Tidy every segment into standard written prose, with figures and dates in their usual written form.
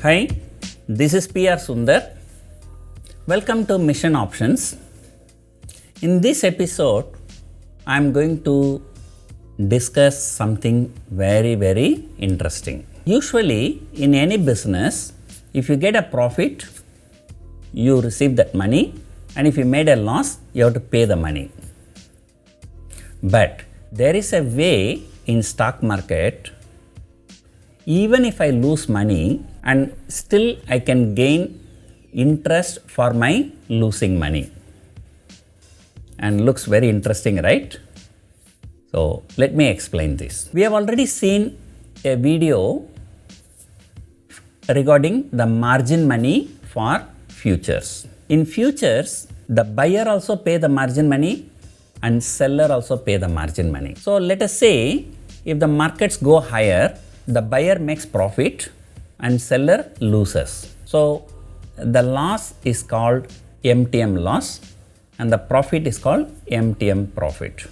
Hi, this is PR Sundar. Welcome to Mission Options. In this episode, I am going to discuss something very interesting. Usually, in any business, if you get a profit, you receive that money, and if you made a loss, you have to pay the money. But there is a way in stock market, even if I lose money and still I can gain interest for my losing money. And looks very interesting, right? So let me explain this. We have already seen a video regarding the margin money for futures. In futures, the buyer also pay the margin money and seller also pay the margin money. So let us say if the markets go higher, the buyer makes profit and seller loses. So the loss is called MTM loss and the profit is called MTM profit.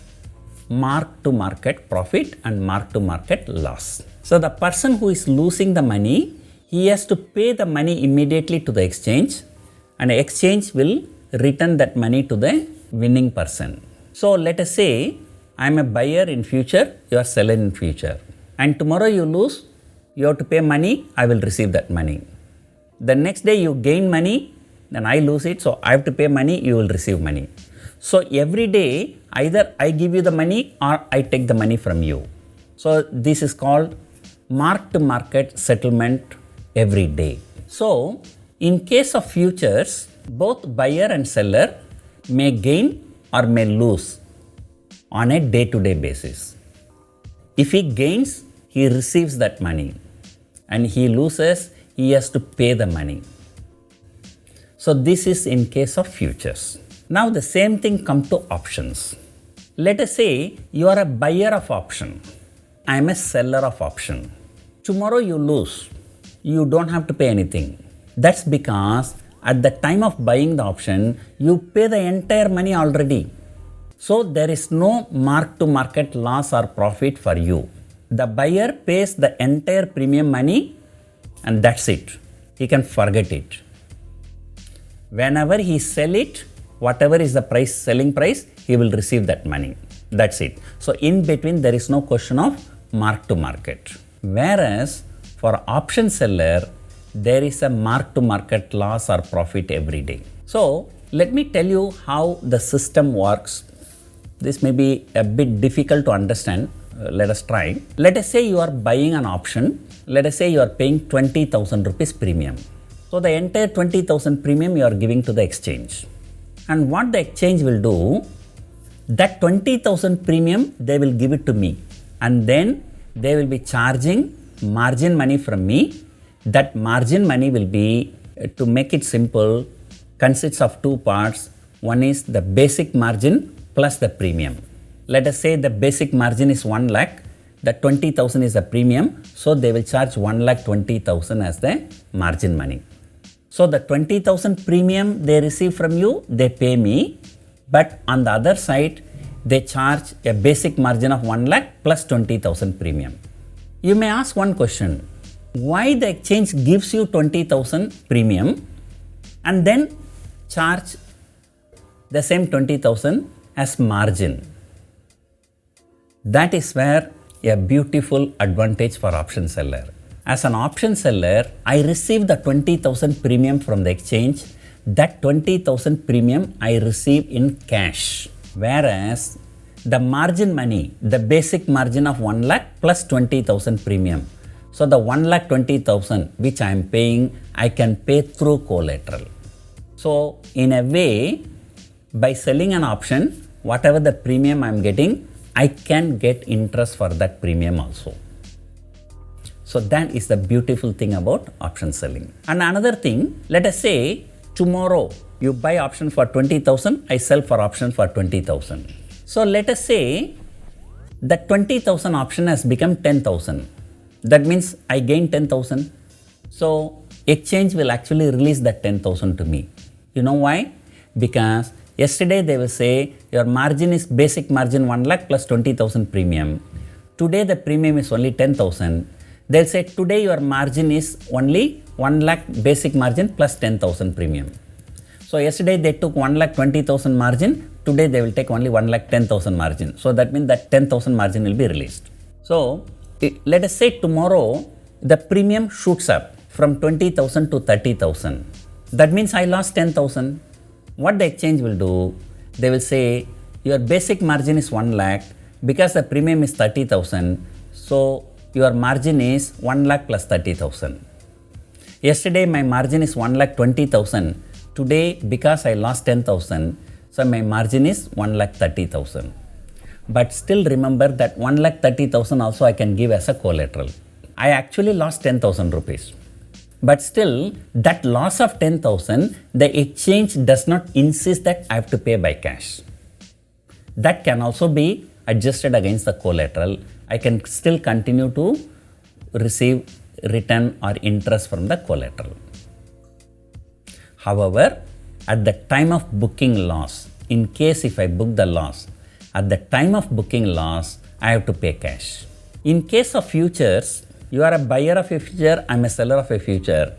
Mark to market profit and mark to market loss. So the person who is losing the money, he has to pay the money immediately to the exchange, and the exchange will return that money to the winning person. So let us say I am a buyer in future, you are seller in future, and tomorrow you lose, you have to pay money, I will receive that money. The next day you gain money, then I lose it, so I have to pay money, you will receive money. So every day either I give you the money or I take the money from you. So this is called mark to market settlement every day. So in case of futures, both buyer and seller may gain or may lose on a day-to-day basis. If he gains, he receives that money, and he loses, he has to pay the money. So this is in case of futures. Now the same thing comes to options. Let us say you are a buyer of option. I am a seller of option. Tomorrow you lose. You don't have to pay anything. That's because at the time of buying the option, you pay the entire money already. So there is no mark to market loss or profit for you. The buyer pays the entire premium money and that's it. He can forget it. Whenever he sell it, whatever is the price, selling price, he will receive that money. That's it. So in between there is no question of mark to market. Whereas for option seller, there is a mark to market loss or profit every day. So let me tell you how the system works. This may be a bit difficult to understand. Let us try. Let us say you are buying an option. Let us say you are paying 20,000 rupees premium. So the entire 20,000 premium you are giving to the exchange. And what the exchange will do, that 20,000 premium they will give it to me. And then they will be charging margin money from me. That margin money will be, to make it simple, consists of two parts. One is the basic margin plus the premium. Let us say the basic margin is 1 lakh, the 20,000 is the premium, so they will charge 1,20,000 as the margin money. So the 20,000 premium they receive from you, they pay me, but on the other side, they charge a basic margin of 1 lakh plus 20,000 premium. You may ask one question. Why the exchange gives you 20,000 premium and then charge the same 20,000 as margin? That is where a beautiful advantage for option seller. As an option seller, I receive the 20,000 premium from the exchange. That 20,000 premium I receive in cash. Whereas the margin money, the basic margin of 1 lakh plus 20,000 premium. So the 1,20,000 which I am paying, I can pay through collateral. So in a way, by selling an option, whatever the premium I am getting, I can get interest for that premium also. So that is the beautiful thing about option selling. And another thing, let us say tomorrow you buy option for 20,000, I sell for option for 20,000. So let us say that 20,000 option has become 10,000. That means I gain 10,000. So exchange will actually release that 10,000 to me. You know why? Because yesterday they will say your margin is basic margin 1 lakh plus 20,000 premium. Today the premium is only 10,000. They'll say today your margin is only 1 lakh basic margin plus 10,000 premium. So yesterday they took 1,20,000 margin, today they will take only 1,10,000 margin. So that means that 10,000 margin will be released. So let us say tomorrow the premium shoots up from 20,000 to 30,000. That means I lost 10,000. What the exchange will do? They will say your basic margin is 1 lakh because the premium is 30,000. So your margin is 1 lakh plus 30,000. Yesterday my margin is 1,20,000. Today because I lost 10,000, so my margin is 1,30,000. But still remember that 1,30,000 also I can give as a collateral. I actually lost 10,000 rupees. But still that loss of 10,000, the exchange does not insist that I have to pay by cash. That can also be adjusted against the collateral. I can still continue to receive return or interest from the collateral. However, at the time of booking loss, in case if I book the loss, at the time of booking loss, I have to pay cash. In case of futures, you are a buyer of a future, I am a seller of a future,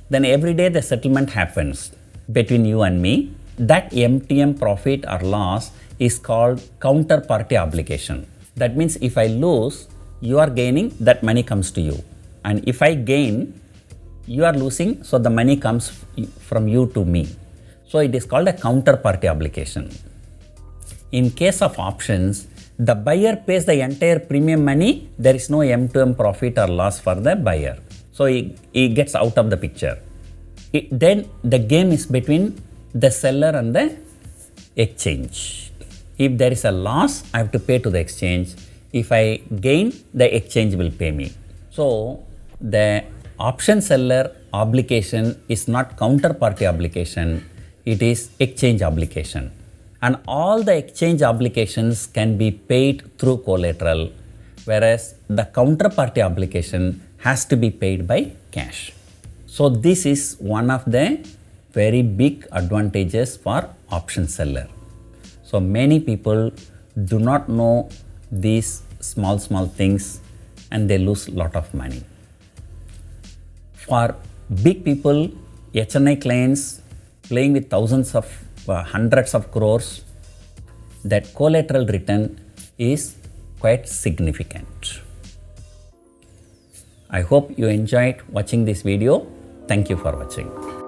then every day the settlement happens between you and me. That MTM profit or loss is called counterparty obligation. That means if I lose, you are gaining, that money comes to you. And if I gain, you are losing, so the money comes from you to me. So it is called a counterparty obligation. In case of options, the buyer pays the entire premium money, there is no M2M profit or loss for the buyer. So he gets out of the picture. Then the game is between the seller and the exchange. If there is a loss, I have to pay to the exchange. If I gain, the exchange will pay me. So the option seller obligation is not counterparty obligation, it is exchange obligation. And all the exchange obligations can be paid through collateral, whereas the counterparty obligation has to be paid by cash. So this is one of the very big advantages for option seller. So many people do not know these small things and they lose lot of money. For big people, HNI clients playing with thousands of hundreds of crores, that collateral return is quite significant. I hope you enjoyed watching this video. Thank you for watching.